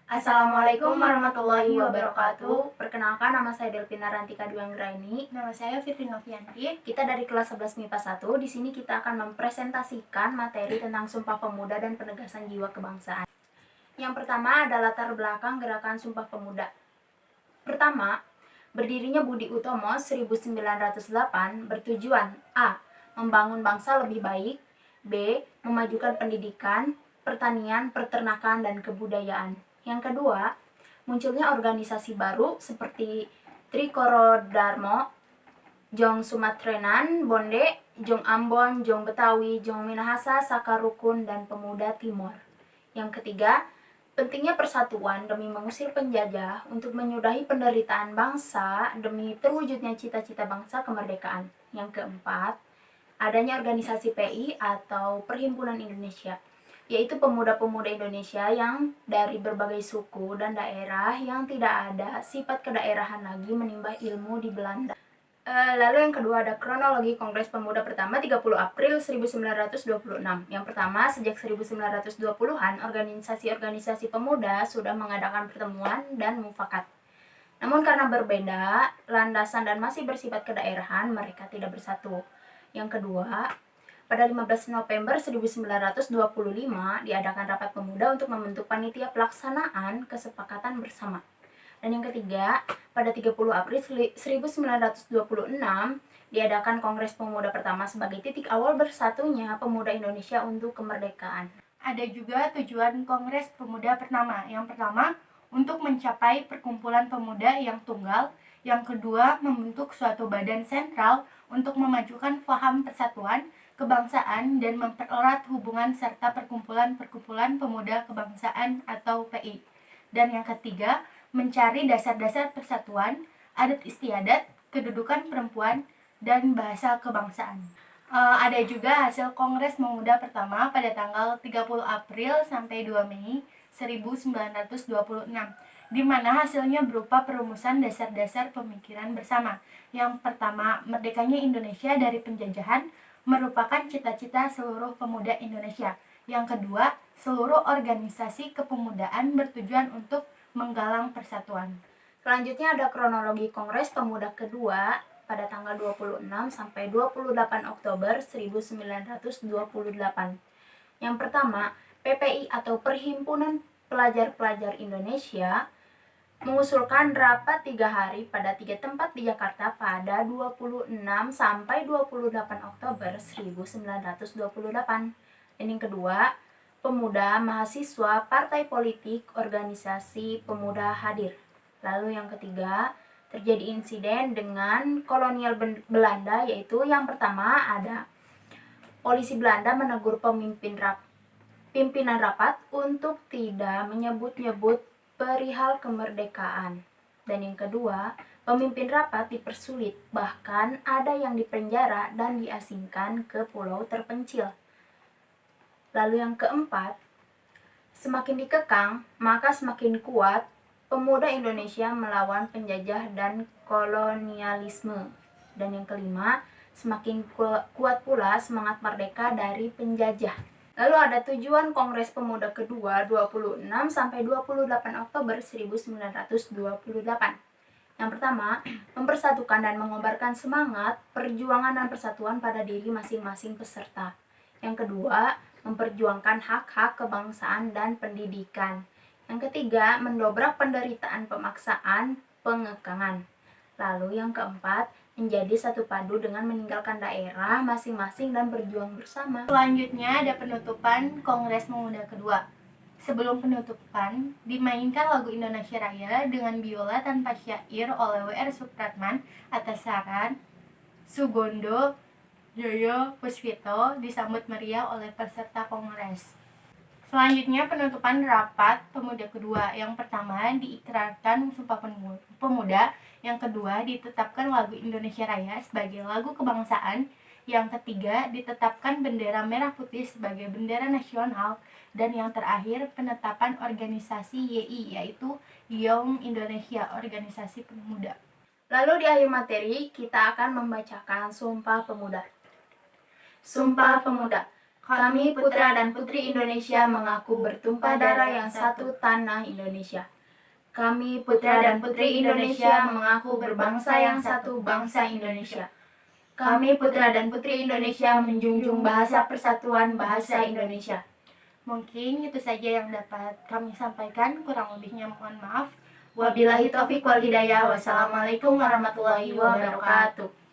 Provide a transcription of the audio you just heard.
Assalamualaikum warahmatullahi wabarakatuh. Perkenalkan, nama saya Delvina Rantika Dwianggraini. Nama saya Fitri Novianti. Kita dari kelas 11 MIPA 1. Di sini kita akan mempresentasikan materi tentang Sumpah Pemuda dan Penegasan Jiwa Kebangsaan. Yang pertama adalah latar belakang gerakan Sumpah Pemuda. Pertama, berdirinya Budi Utomo 1908 bertujuan A. Membangun bangsa lebih baik, B. Memajukan pendidikan, pertanian, peternakan, dan kebudayaan. Yang kedua, munculnya organisasi baru seperti Trikoro Darmo, Jong Sumatrenan, Bonde, Jong Ambon, Jong Betawi, Jong Minahasa, Saka Rukun, dan Pemuda Timur. Yang ketiga, pentingnya persatuan demi mengusir penjajah untuk menyudahi penderitaan bangsa demi terwujudnya cita-cita bangsa kemerdekaan. Yang keempat, adanya organisasi PI atau Perhimpunan Indonesia, yaitu pemuda-pemuda Indonesia yang dari berbagai suku dan daerah yang tidak ada sifat kedaerahan lagi menimba ilmu di Belanda. Lalu yang kedua ada kronologi Kongres Pemuda pertama 30 April 1926. Yang pertama, sejak 1920-an, organisasi-organisasi pemuda sudah mengadakan pertemuan dan mufakat. Namun karena berbeda landasan dan masih bersifat kedaerahan, mereka tidak bersatu. Yang kedua, pada 15 November 1925 diadakan rapat pemuda untuk membentuk panitia pelaksanaan kesepakatan bersama. Dan yang ketiga, pada 30 April 1926 diadakan Kongres Pemuda pertama sebagai titik awal bersatunya pemuda Indonesia untuk kemerdekaan. Ada juga tujuan Kongres Pemuda pertama. Yang pertama, untuk mencapai perkumpulan pemuda yang tunggal. Yang kedua, membentuk suatu badan sentral untuk memajukan paham persatuan, kebangsaan, dan mempererat hubungan serta perkumpulan-perkumpulan pemuda kebangsaan atau PI. Dan yang ketiga, mencari dasar-dasar persatuan, adat istiadat, kedudukan perempuan, dan bahasa kebangsaan. Ada juga hasil Kongres Pemuda pertama pada tanggal 30 April sampai 2 Mei 1926, di mana hasilnya berupa perumusan dasar-dasar pemikiran bersama. Yang pertama, merdekanya Indonesia dari penjajahan merupakan cita-cita seluruh pemuda Indonesia. Yang kedua, seluruh organisasi kepemudaan bertujuan untuk menggalang persatuan. Selanjutnya ada kronologi Kongres Pemuda kedua pada tanggal 26 sampai 28 Oktober 1928. Yang pertama, PPI atau Perhimpunan Pelajar-Pelajar Indonesia mengusulkan rapat 3 hari pada 3 tempat di Jakarta pada 26 sampai 28 Oktober 1928. Dan yang kedua, pemuda, mahasiswa, partai politik, organisasi pemuda hadir. Lalu yang ketiga, terjadi insiden dengan kolonial Belanda, yaitu yang pertama ada polisi Belanda menegur pimpinan rapat untuk tidak menyebut-nyebut perihal kemerdekaan. Dan yang kedua, pemimpin rapat dipersulit, bahkan ada yang dipenjara dan diasingkan ke pulau terpencil. Lalu yang keempat, semakin dikekang, maka semakin kuat pemuda Indonesia melawan penjajah dan kolonialisme. Dan yang kelima, semakin kuat pula semangat merdeka dari penjajah. Lalu ada tujuan Kongres Pemuda kedua 26 sampai 28 Oktober 1928. Yang pertama, mempersatukan dan mengobarkan semangat perjuangan dan persatuan pada diri masing-masing peserta. Yang kedua, memperjuangkan hak-hak kebangsaan dan pendidikan. Yang ketiga, mendobrak penderitaan pemaksaan pengekangan. Lalu yang keempat, menjadi satu padu dengan meninggalkan daerah masing-masing dan berjuang bersama. Selanjutnya ada penutupan Kongres Pemuda kedua. Sebelum penutupan, dimainkan lagu Indonesia Raya dengan biola tanpa syair oleh W.R. Supratman atas saran Sugondo Joyo Puspito, disambut meriah oleh peserta kongres. Selanjutnya penutupan rapat pemuda kedua. Yang pertama diikrarkan Sumpah Pemuda, yang kedua ditetapkan lagu Indonesia Raya sebagai lagu kebangsaan, yang ketiga ditetapkan bendera merah putih sebagai bendera nasional, dan yang terakhir penetapan organisasi YI, yaitu Young Indonesia, organisasi pemuda. Lalu di akhir materi kita akan membacakan Sumpah Pemuda. Sumpah Pemuda. Kami putra dan putri Indonesia mengaku bertumpah darah yang satu tanah Indonesia. Kami putra dan putri Indonesia mengaku berbangsa yang satu bangsa Indonesia. Kami putra dan putri Indonesia menjunjung bahasa persatuan bahasa Indonesia. Mungkin itu saja yang dapat kami sampaikan, kurang lebihnya mohon maaf. Wabillahi taufiq wal hidayah. Wassalamualaikum warahmatullahi wabarakatuh.